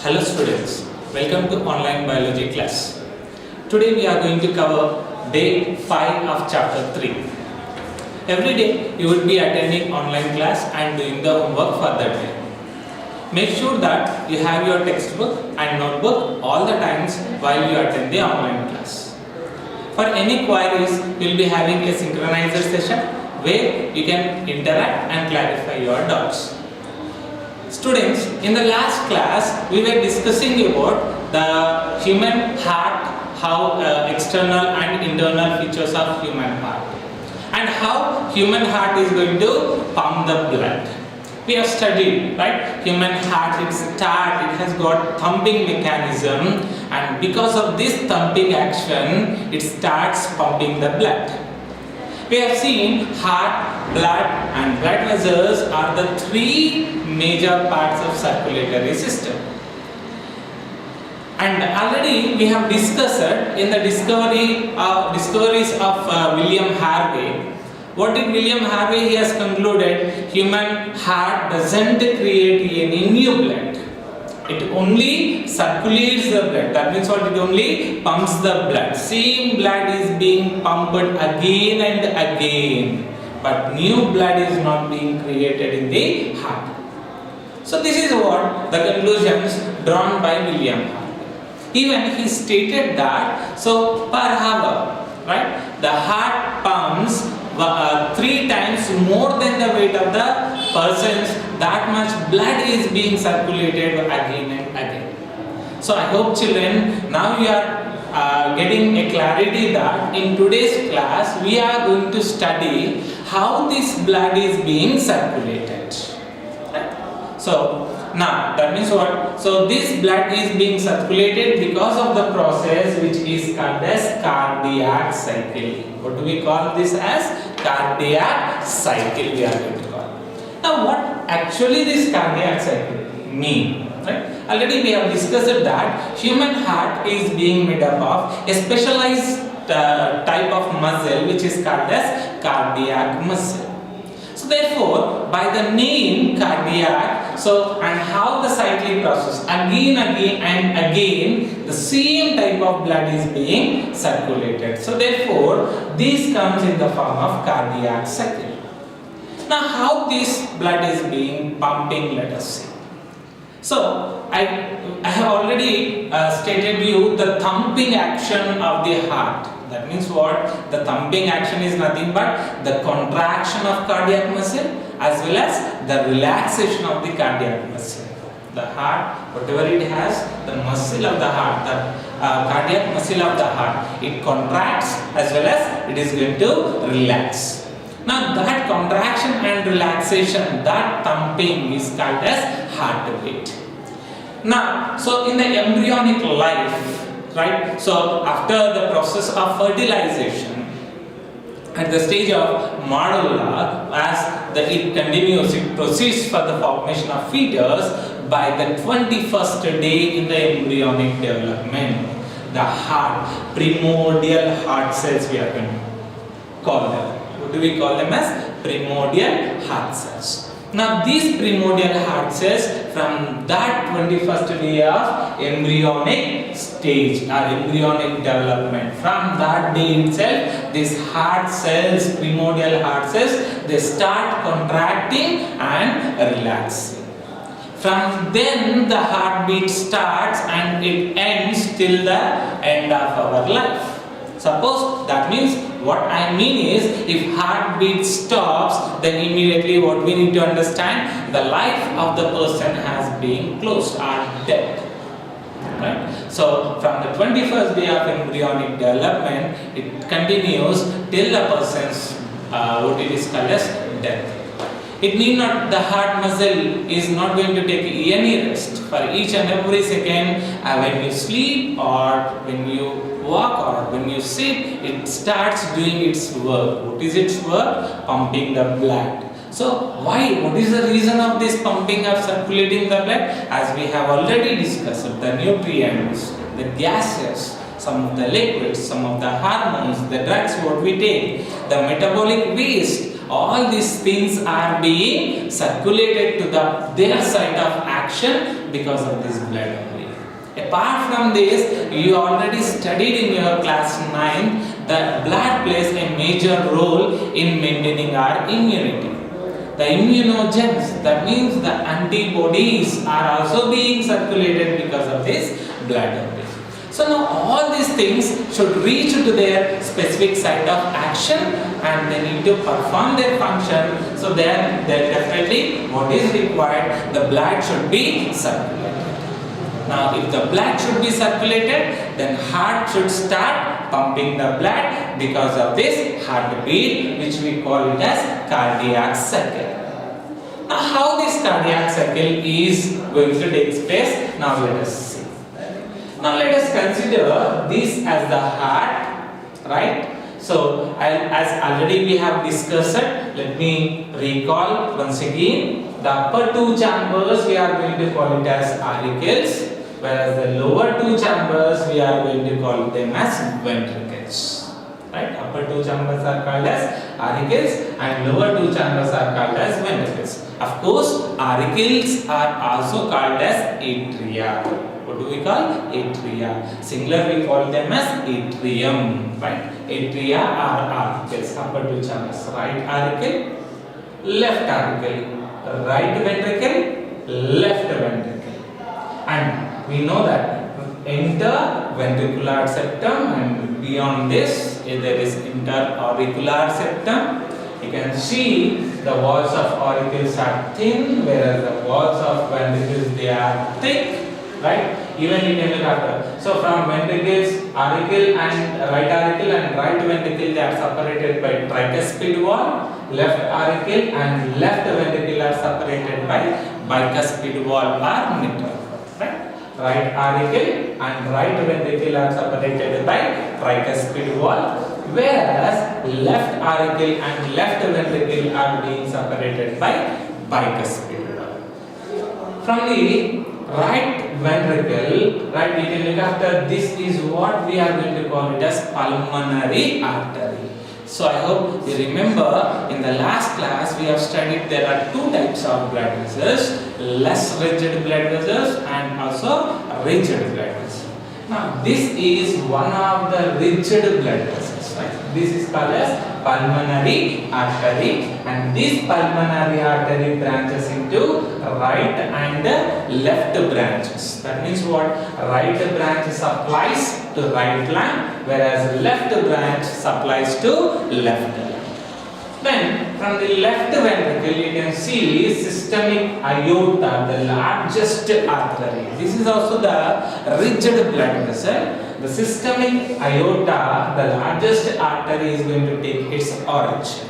Hello students, welcome to online biology class. Today we are going to cover day 5 of chapter 3. Every day you will be attending online class and doing the homework for that day. Make sure that you have your textbook and notebook all the times while you attend the online class. For any queries, you will be having a synchronizer session where you can interact and clarify your doubts. Students, in the last class we were discussing about the human heart, how external and internal features of human heart, and how human heart is going to pump the blood. We have studied, right? Human heart, it has got thumping mechanism, and because of this thumping action, it starts pumping the blood. We have seen heart, blood and blood vessels are the three major parts of circulatory system. And already we have discussed in the discoveries of William Harvey. What did William Harvey? He has concluded human heart doesn't create any new blood. It only circulates the blood. That means what? It only pumps the blood. Same blood is being pumped again and again, but new blood is not being created in the heart. So this is what the conclusions drawn by William Harvey. Even he stated that per hour, right, the heart pumps 3 times more than the weight of the persons. That much blood is being circulated again and again. So I hope children, now you are getting a clarity that in today's class we are going to study how this blood is being circulated. Right? So now that means what? So this blood is being circulated because of the process which is called as cardiac cycle. What do we call this as? Cardiac cycle we are going to call. Now what actually this cardiac cycle mean? Right? Already we have discussed that human heart is being made up of a specialized type of muscle which is called as cardiac muscle. So therefore, by the name cardiac, and how the cyclic process again and again the same type of blood is being circulated. So therefore, this comes in the form of cardiac cycle. Now how this blood is being pumping, let us see. So I have already stated you the thumping action of the heart. That means what? The thumping action is nothing but the contraction of cardiac muscle as well as the relaxation of the cardiac muscle. The heart, whatever it has, the muscle of the heart, the cardiac muscle of the heart, it contracts as well as it is going to relax. Now that contraction and relaxation, that thumping is called as heartbeat. Now, so in the embryonic life, right, so after the process of fertilization, at the stage of medulla, as it continues, it proceeds for the formation of fetus. By the 21st day in the embryonic development, the heart, primordial heart cells we are going to call them. What do we call them as? Primordial heart cells. Now these primordial heart cells, from that 21st day of embryonic stage or embryonic development, from that day itself, these heart cells, primordial heart cells, they start contracting and relaxing. From then the heartbeat starts and it ends till the end of our life. Suppose, that means what I mean is, if heartbeat stops, then immediately what we need to understand, the life of the person has been closed or dead. Right? So from the 21st day of embryonic development, it continues till the person's what it is called as death. It need not, the heart muscle is not going to take any rest. For each and every second, when you sleep or when you walk or when you sit, it starts doing its work. What is its work? Pumping the blood. So why? What is the reason of this pumping or circulating the blood? As we have already discussed, the nutrients, the gases, some of the liquids, some of the hormones, the drugs what we take, the metabolic waste, all these things are being circulated to their site of action action because of this blood only. Apart from this, you already studied in your class 9 that blood plays a major role in maintaining our immunity. The immunogens, that means the antibodies, are also being circulated because of this blood only. So now all these things should reach to their specific site of action and they need to perform their function. So then definitely what is required, the blood should be circulated. Now if the blood should be circulated, then heart should start pumping the blood because of this heartbeat, which we call it as cardiac cycle. Now how this cardiac cycle is going to take place, now let us see. Now let us consider this as the heart, right? So as already we have discussed, let me recall once again. The upper two chambers we are going to call it as auricles, whereas the lower two chambers we are going to call them as ventricles. Right? Upper two chambers are called as auricles and lower two chambers are called as ventricles. Of course, auricles are also called as atria. What do we call? Atria. Singular we call them as atrium. Right? Atria are auricles. Upper two chambers. Right auricle, left auricle, right ventricle, left ventricle. And we know that interventricular septum, and beyond this there is interauricular septum. You can see the walls of auricles are thin, whereas the walls of ventricles they are thick, right? Even you can look after. So from ventricles, auricle and right ventricle they are separated by tricuspid wall. Left auricle and left ventricle are separated by bicuspid wall or mitral. Right? Right auricle and right ventricle are separated by tricuspid wall, whereas left auricle and left ventricle are being separated by bicuspid wall. From the right ventricle, right, we can look after, this is what we are going to call it as pulmonary artery. So I hope you remember in the last class we have studied there are two types of blood vessels, less rigid blood vessels and also rigid blood vessels. Now this is one of the rigid blood vessels, right? This is called as pulmonary artery, and this pulmonary artery branches into right and left branches. That means what? Right branch supplies to right lung, whereas left branch supplies to left lung. Then from the left ventricle you can see systemic aorta, the largest artery. This is also the rigid blood vessel. The systemic aorta, the largest artery, is going to take its origin.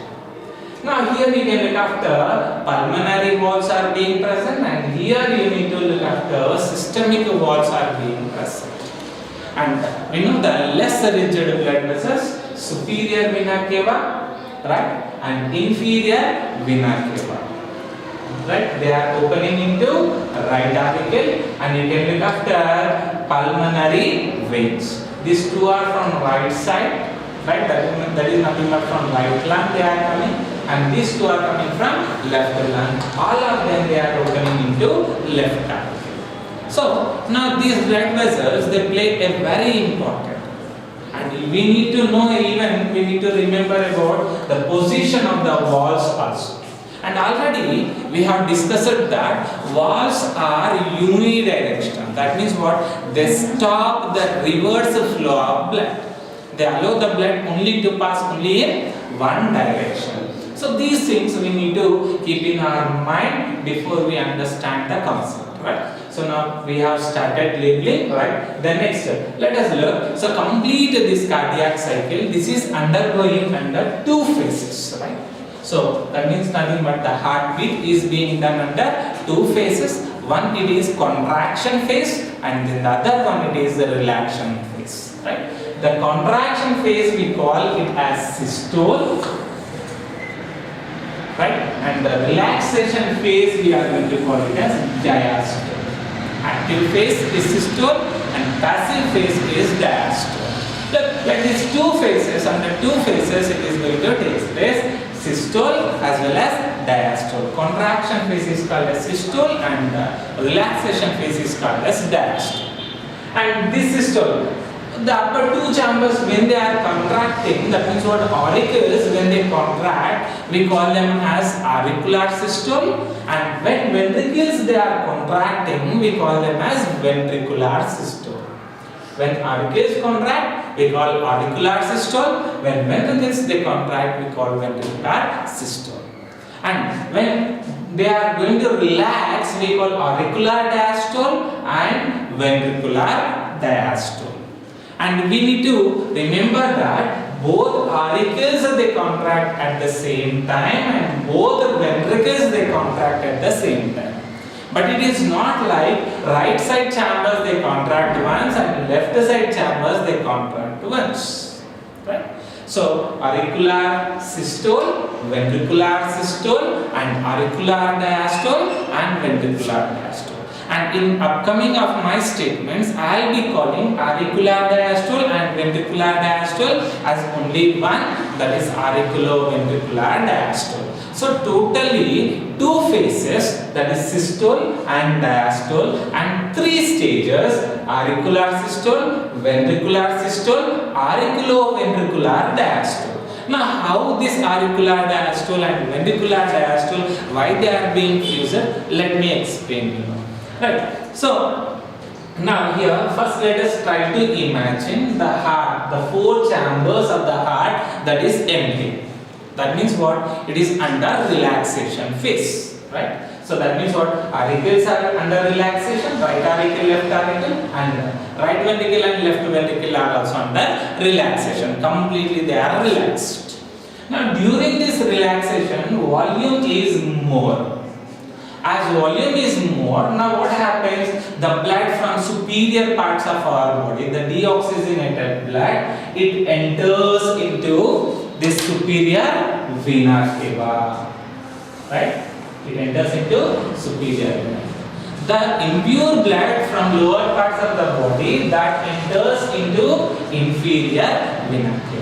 Now here we can look after pulmonary walls are being present, and here you need to look after systemic walls are being present. And we know the less rigid blood vessels, superior vena cava, right, and inferior vena cava. Right, they are opening into right auricle, and you can look after pulmonary veins. These two are from right side, right? That is nothing but from right lung they are coming, and these two are coming from left lung. All of them they are opening into left auricle. So now these blood vessels they play a very important, and we need to know, even we need to remember about the position of the walls also. And already we have discussed that walls are unidirectional. That means what? They stop the reverse flow of blood. They allow the blood only to pass only in one direction. So these things we need to keep in our mind before we understand the concept, right? So now we have started labeling, right? The next step, let us look. So complete this cardiac cycle. This is undergoing under two phases, right? So that means nothing but the heartbeat is being done under two phases. One it is contraction phase, and then the other one it is the relaxation phase, right? The contraction phase we call it as systole, right? And the relaxation phase we are going to call it as diastole. Active phase is systole and passive phase is diastole. Look, like these two phases, under two phases it is going to take place, systole as well as diastole. Contraction phase is called as systole and relaxation phase is called as diastole. And this systole, the upper two chambers when they are contracting, that means what auricles when they contract, we call them as auricular systole, and when ventricles they are contracting, we call them as ventricular systole. When auricles contract, we call auricular systole. When ventricles they contract, we call ventricular systole. And when they are going to relax, we call auricular diastole and ventricular diastole. And we need to remember that both auricles they contract at the same time and both ventricles they contract at the same time. But it is not like right side chambers they contract once and left side chambers they contract once. Right? So auricular systole, ventricular systole and auricular diastole and ventricular diastole. And in upcoming of my statements, I will be calling auricular diastole and ventricular diastole as only one, that is auriculoventricular diastole. So totally two phases, that is systole and diastole, and three stages: auricular systole, ventricular systole, auriculoventricular diastole. Now, how this auricular diastole and ventricular diastole, why they are being fused? Let me explain you. Right. So now here first let us try to imagine the heart, the four chambers of the heart that is empty. That means what? It is under relaxation phase. Right. So that means what? Auricles are under relaxation, right auricle, left auricle, and right ventricle and left ventricle are also under relaxation. Completely they are relaxed. Now during this relaxation, volume is more. As volume is more, now what happens? The blood from superior parts of our body, the deoxygenated blood, it enters into this superior vena cava. Right? It enters into superior vena. The impure blood from lower parts of the body that enters into inferior vena cava.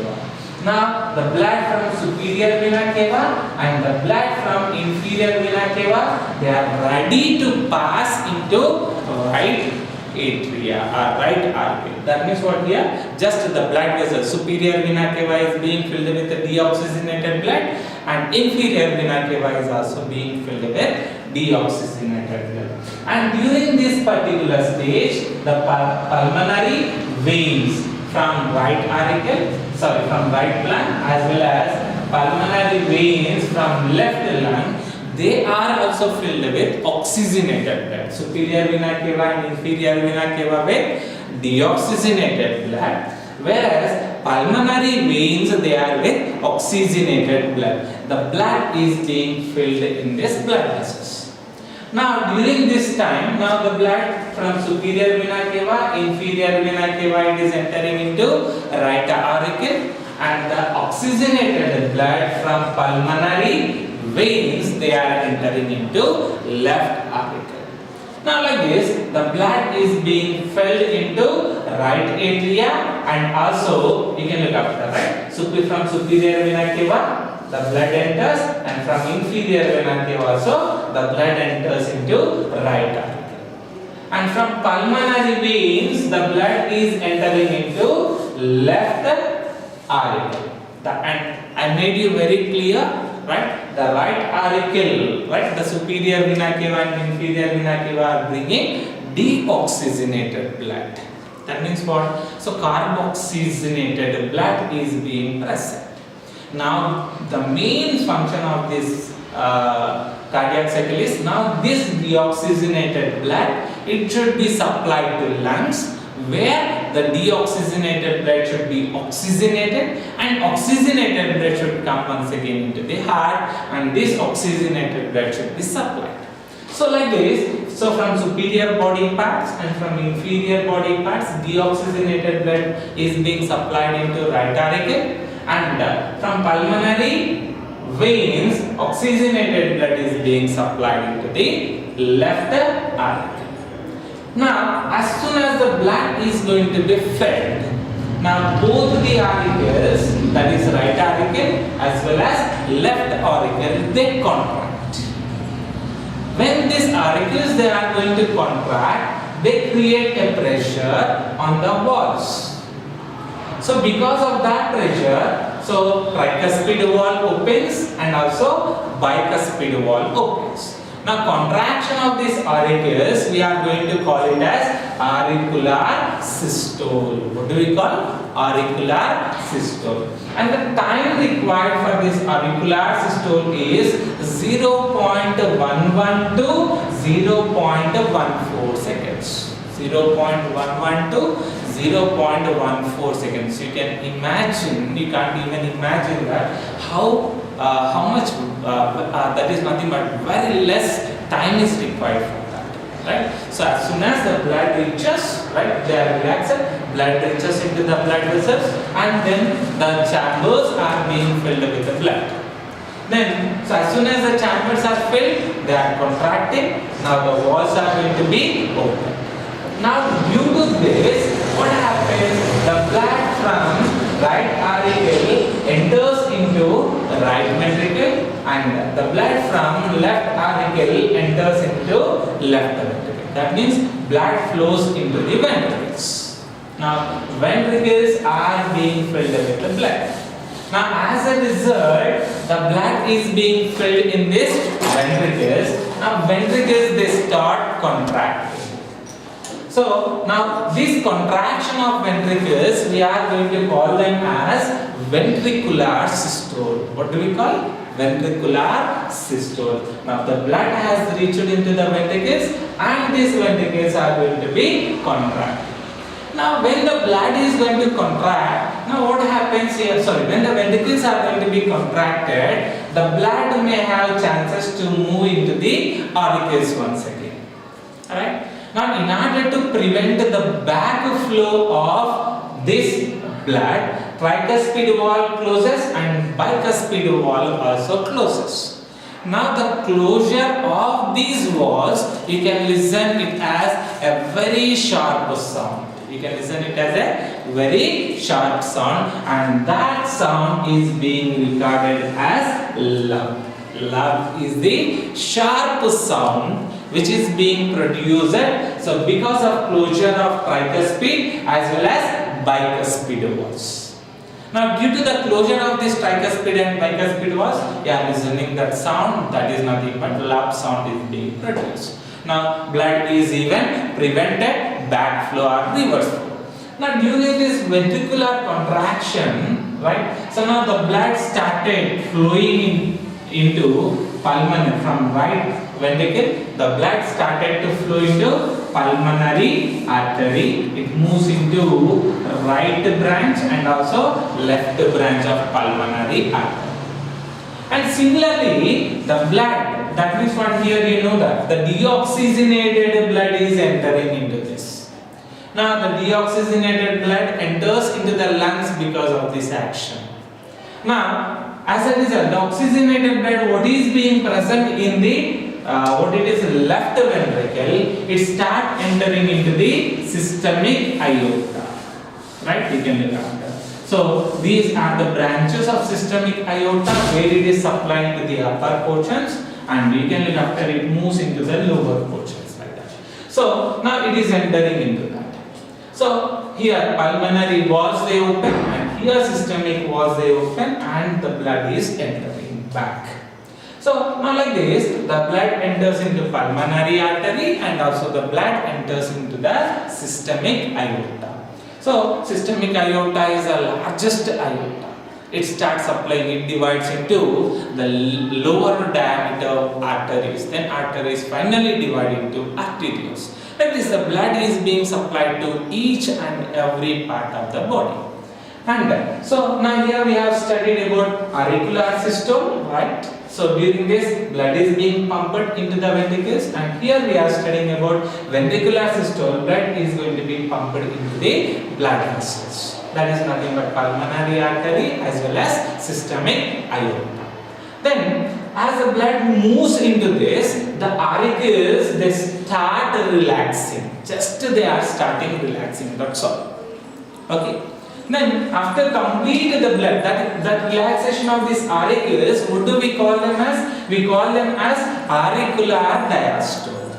Now the blood from superior vena cava and the blood from inferior vena cava, they are ready to pass into right atria or right auricle. That means what here? Just the blood vessel, superior vena cava is being filled with the deoxygenated blood and inferior vena cava is also being filled with deoxygenated blood. And during this particular stage, the pulmonary veins from right lung as well as pulmonary veins from left lung, they are also filled with oxygenated blood. Superior vena cava and inferior vena cava with deoxygenated blood, whereas pulmonary veins they are with oxygenated blood. The blood is being filled in this blood vessels. Now during this time, now the blood from superior vena cava, inferior vena cava, it is entering into right auricle, and the oxygenated blood from pulmonary veins, they are entering into left auricle. Now like this, the blood is being filled into right atria and also you can look after, right? So from superior vena cava, the blood enters, and from inferior vena cava also the blood enters into right auricle. And from pulmonary veins, the blood is entering into left auricle. And I made you very clear, right? The right auricle, right? The superior vena cava and inferior vena cava are bringing deoxygenated blood. That means what? So carboxygenated blood is being present. Now the main function of this cardiac cycle is, now this deoxygenated blood, it should be supplied to lungs, where the deoxygenated blood should be oxygenated, and oxygenated blood should come once again into the heart, and this oxygenated blood should be supplied. So like this, so from superior body parts and from inferior body parts, deoxygenated blood is being supplied into right auricle, and from pulmonary veins, oxygenated blood is being supplied into the left auricle. Now, as soon as the blood is going to be fed, now both the auricles, that is right auricle as well as left auricle, they contract. when these auricles they are going to contract, they create a pressure on the walls. So because of that pressure, so tricuspid wall opens and also bicuspid wall opens. Now contraction of these auricles, we are going to call it as auricular systole. What do we call? Auricular systole. And the time required for this auricular systole is 0.11 to 0.14 seconds. 0.11 to 0.14 seconds. You can imagine, you can't even imagine that how much that is nothing but very less time is required for that, right? So as soon as the blood reaches, right, they are relaxed, blood reaches into the blood vessels, and then the chambers are being filled with the blood. Then, so as soon as the chambers are filled, they are contracting. Now the walls are going to be open. Now due to this, what happens? The blood from right auricle enters into the right ventricle, and the blood from left auricle enters into left ventricle. That means blood flows into the ventricles. Now ventricles are being filled with the blood. Now as a result, the blood is being filled in this ventricles. Now ventricles they start contracting. So now this contraction of ventricles, we are going to call them as ventricular systole. What do we call? Ventricular systole. Now the blood has reached into the ventricles, and these ventricles are going to be contracted. Now when the blood is going to contract, now what happens here? Sorry, when the ventricles are going to be contracted, the blood may have chances to move into the auricles once again. Alright? Now in order to prevent the backflow of this blood, tricuspid wall closes and bicuspid wall also closes. Now the closure of these walls, you can listen it as a very sharp sound. You can listen it as a very sharp sound, and that sound is being recorded as love. Love is the sharp sound which is being produced. So because of closure of tricuspid as well as bicuspid walls. Now due to the closure of this tricuspid and bicuspid walls, you are listening that sound, that is nothing but love sound is being produced. Now blood is even prevented backflow or reverse flow. Now during this ventricular contraction, right, so now the blood started flowing into pulmonary from right ventricle. The blood started to flow into pulmonary artery. It moves into right branch and also left branch of pulmonary artery. And similarly, the blood, that means what here you know that the deoxygenated blood is entering into this. Now the deoxygenated blood enters into the lungs because of this action. Now as a result, the oxygenated blood, what is being present in the what it is left ventricle, it start entering into the systemic aorta. Right? You can look at that. So these are the branches of systemic aorta where it is supplying to the upper portions, and we can look after it moves into the lower portions like that. So now it is entering into that. So here pulmonary walls they open, and here systemic walls they open, and the blood is entering back. So now like this, the blood enters into pulmonary artery, and also the blood enters into the systemic aorta. So systemic aorta is the largest aorta. It starts supplying, it divides into the lower diameter arteries. Then arteries finally divide into arterioles. Like this, the blood is being supplied to each and every part of the body. And so now here we have studied about auricular systole, right? So during this, blood is being pumped into the ventricles, and here we are studying about ventricular systole. Blood is going to be pumped into the blood vessels. That is nothing but pulmonary artery as well as systemic aorta. Then as the blood moves into this, the auricles they start relaxing. Just they are starting relaxing. That's all. Okay. Then after complete the blood, that relaxation of these auricles, what do we call them as? We call them as auricular diastole.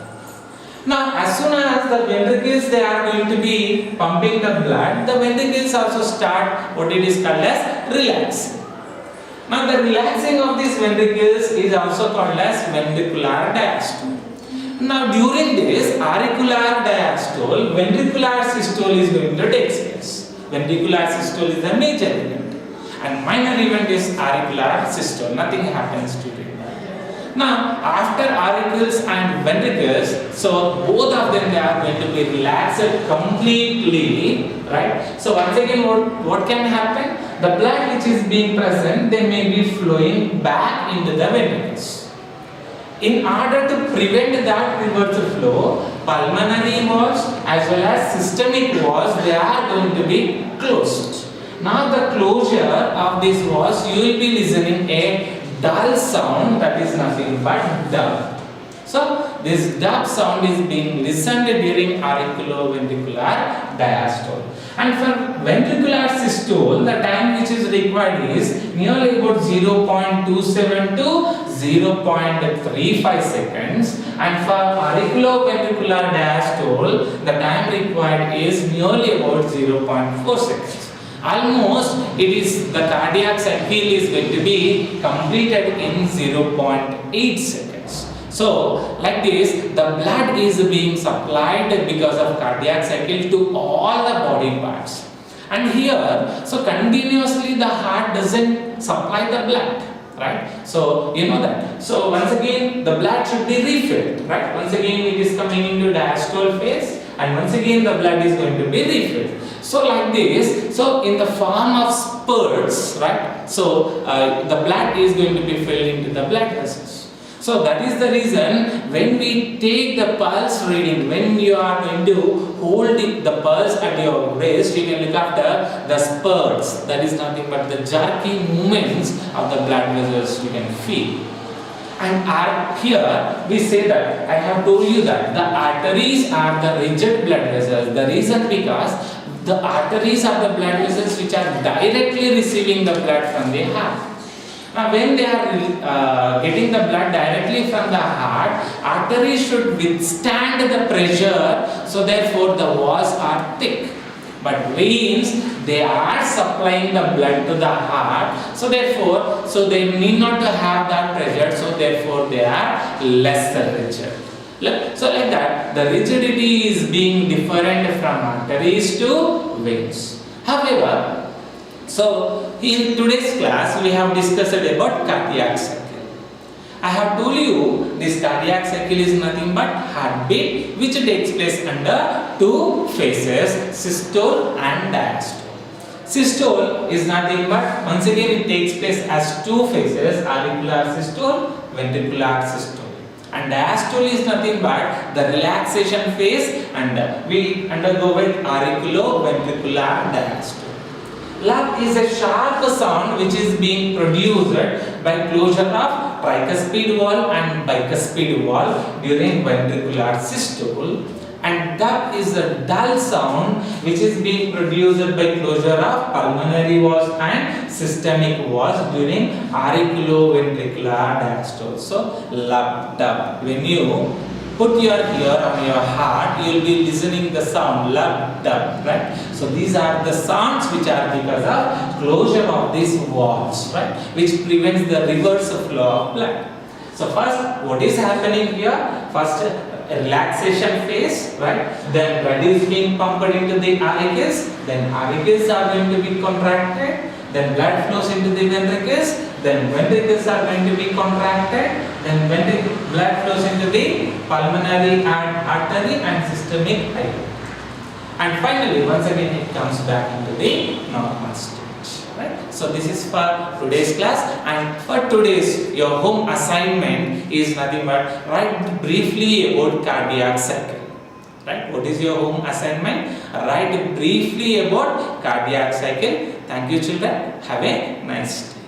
Now, as soon as the ventricles they are going to be pumping the blood, the ventricles also start what it is called as relaxing. Now, the relaxing of these ventricles is also called as ventricular diastole. Now, during this auricular diastole, ventricular systole is going to take place. Ventricular systole is the major event, and minor event is auricular systole. Nothing happens during that. Now, after auricles and ventricles, so both of them they are going to be relaxed completely, right? So once again, what can happen? The blood which is being present, they may be flowing back into the ventricles. In order to prevent that reverse flow, pulmonary valves as well as systemic valves, they are going to be closed. Now the closure of these valves, you will be listening a dull sound, that is nothing but dub. So this dub sound is being listened during auriculoventricular diastole. And for ventricular systole, the time which is required is nearly about 0.27 to 0.35 seconds, and for auriculoventricular diastole, the time required is nearly about 0.4 seconds. Almost it is the cardiac cycle is going to be completed in 0.8 seconds. So, like this, the blood is being supplied because of cardiac cycle to all the body parts. And here, so continuously the heart doesn't supply the blood, right? So, you know that. So, once again, the blood should be refilled, right? Once again, it is coming into diastole phase, and once again, the blood is going to be refilled. So, like this, so in the form of spurts, right? So, the blood is going to be filled into the blood vessels. So that is the reason when we take the pulse reading, when you are going to hold the pulse at your wrist, you can look after the spurts. That is nothing but the jerky movements of the blood vessels you can feel. And here we say that, I have told you that the arteries are the rigid blood vessels. The reason because the arteries are the blood vessels which are directly receiving the blood from the heart. Now, when they are getting the blood directly from the heart, arteries should withstand the pressure, so therefore the walls are thick. But veins, they are supplying the blood to the heart, so therefore, so they need not to have that pressure, so therefore they are lesser rigid. So like that, the rigidity is being different from arteries to veins. However, so in today's class we have discussed about cardiac cycle. I have told you this cardiac cycle is nothing but heartbeat which takes place under two phases, systole and diastole. Systole is nothing but, once again it takes place as two phases, auricular systole, ventricular systole. And diastole is nothing but the relaxation phase, and we undergo with auriculoventricular diastole. Lub is a sharp sound which is being produced by closure of tricuspid valve and bicuspid valve during ventricular systole, and dub is a dull sound which is being produced by closure of pulmonary valves and systemic valves during auriculoventricular diastole. So, lub, dub. When you put your ear on your heart, you will be listening the sound lub, dub, right? So these are the sounds which are because of closure of these valves, right? Which prevents the reverse flow of blood. So first, what is happening here? First, a relaxation phase, right? Then blood is being pumped into the auricles. Then auricles are going to be contracted. Then blood flows into the ventricles. Then ventricles are going to be contracted. Then blood flows into the pulmonary artery and systemic artery. And finally, once again, it comes back into the normal stage. Right? So this is for today's class, and for today's your home assignment is nothing but write briefly about cardiac cycle. Right? What is your home assignment? Write briefly about cardiac cycle. Thank you, children. Have a nice day.